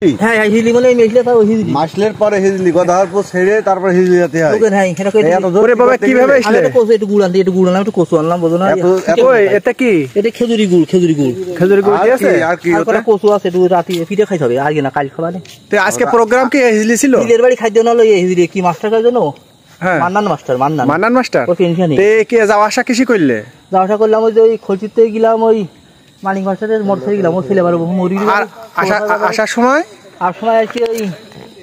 হ্যাঁ হ্যাঁ হিজলি মানে মেশলে তাও হিজলি মাসলের পরে হিজলি গদার পর ছেড়ে তারপর হিজলি যেতে হয়। ওকে হ্যাঁ এটা কই ওরে বাবা কিভাবে আসলে আমি কোসে একটু গুড় আনতে একটু গুড় আনলাম একটু কোসু আনলাম বুঝো না ওই এটা কি এটা খেজুরি গুড় খেজুরি গুড় আছে আর কি আর কটা কোসু আছে একটু রাতে পিঠে খাইতে হবে আজকে না কাল খাবা না তো আজকে প্রোগ্রাম কি হিজলি ছিল হিজলির বাড়ি খাইতে না লই হিজলি কি মাস্টার কাজ জানো হ্যাঁ মান্নান মাস্টার ও পেনশনই তে কি যাওয়া আসা কিছু করলে যাওয়া আসা করলাম ওই যে ওই খলচিতে গেলাম ওই মানিক মাস্টারের মোটরসাইকেল গেলাম ওর ছেলে বারো মরি আর আসার সময় আর সময় আসি ওই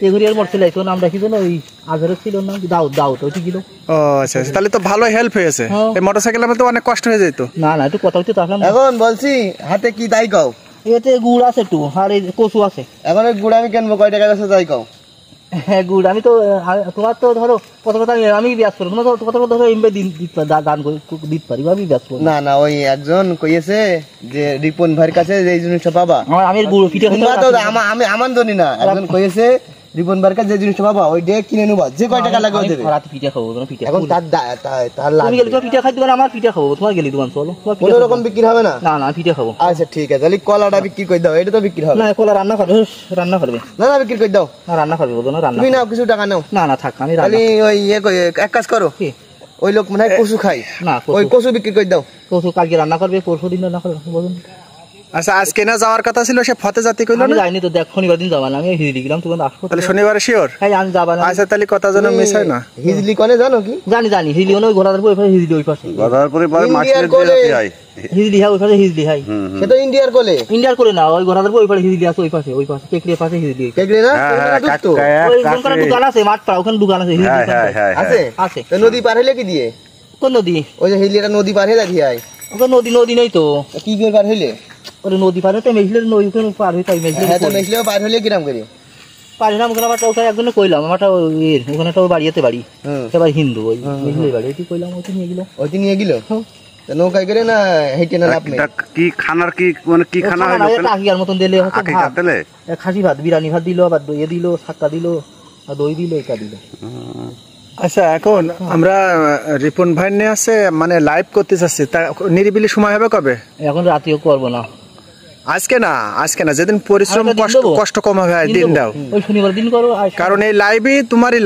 এগুরিয়ার মোটরসাইকেল আইতো নাম রাখি জানো ওই আজারে ছিল না দাউদ ওইটি গেল ও আচ্ছা তাহলে তো ভালো হেল্প হয়েছে এই মোটরসাইকেল আমার তো অনেক কষ্ট হয়ে যেত না না একটু কথা হইতে আসলাম এখন বলছি হাতে কি তাই কও এতে গুড় আছে একটু আর এই কচু আছে এখন ওই গুড় আমি কিনবো কয় টাকা আছে তাই কও হ্যাঁ গুড় আমি তো তোমার তো ধরো কত কথা আমি ব্যাস করবো তোমার তো কত কথা ধরো এমবে দান করে দিতে পারি আমি ব্যাস করবো না না ওই একজন কইয়েছে যে রিপন ভাইয়ের কাছে যে এই জিনিসটা পাবা আমি গুড় পিঠে আমি আমার জানি না একজন কইয়েছে রিপন ভাইয়ের কাছে যে জিনিসটা পাবা ওই ডে কিনে নেবা যে কয় টাকা লাগে দেবে রাতে পিঠে খাবো পিঠে এখন তার তুমি গেলে তো পিঠে খাইতে পারো আমার পিঠে খাবো তোমার গেলি দোকান চলো কোনো রকম বিক্রি হবে না না না পিঠে খাবো আচ্ছা ঠিক আছে তাহলে কলাটা বিক্রি করে দাও এটা তো বিক্রি হবে না কলা রান্না করবে না না বিক্রি করে দাও না রান্না করবে বলো না রান্না তুমি নাও কিছু টাকা নাও না না থাক আমি তাহলে ওই এক কাজ করো ওই লোক মনে হয় কচু খাই না ওই কচু বিক্রি করে দাও কচু কালকে রান্না করবে পরশু দিন রান্না করবে বলুন আচ্ছা আজকে না যাওয়ার কথা ছিল সে ফতে জাতি কইলো আমি না যাইনি তো দেখ শনিবার দিন যাবা না আমি হিজলি গেলাম তুমি আসো তাহলে শনিবারে শিওর হ্যাঁ আমি যাবা না আচ্ছা তাহলে কথা যেন মিস হয় না হিজলি কোনে জানো কি জানি হিজলি ওই ঘোড়ার উপর হিজলি ওই পাশে গদার পরে মাছলের দিয়ে হয় হিজলি হ্যাঁ ওই পাশে হিজলি হাই সে তো ইন্ডিয়ার কোলে ইন্ডিয়ার করে না ওই ঘোড়ার উপর ওই পাশে হিজলি আছে ওই পাশে পেকড়ির পাশে হিজলি কেকড়ে না তো ওই দোকানে দোকান আছে মাঠ পাড়া ওখানে দোকান আছে হিজলি আছে আছে তো নদী পার হইলে কি দিয়ে কোন নদী ওই যে হিজলিটা নদী পার হইলা দিয়ে আয় ওখানে নদী নেই তো কি করে পার হইলে ওরে নদী পার হইতে মেঘলের নদী ওখানে পার হইতে হ্যাঁ তো মেঘলেও পার হইলে কিরাম করে পারিলাম ওখানে আমার ওখানে একজনে কইলাম আমারটা ওখানে একটা বাড়িতে বাড়ি সবাই হিন্দু ওই মেঘলের বাড়ি ওইটি কইলাম ওইটি নিয়ে গেল নৌকায় করে না হেঁটে না লাভ নেই কি খানার কি মানে কি খানা হলো আকিকার মতন দিলে হচ্ছে ভাত খাসি ভাত বিরিয়ানি ভাত দিল আবার দই দিল ছাক্কা দিল আর দই দিল এটা দিল আচ্ছা এখন আমরা রিপন ভাই নিয়ে আছে মানে লাইভ করতে চাচ্ছি তা নিরিবিলি সময় হবে কবে এখন রাতেও করবো না আজকে না যেদিন পরিশ্রম কষ্ট কম হবে দিন দাও ওই শনিবার দিন করো কারণ এই লাইভই তোমারই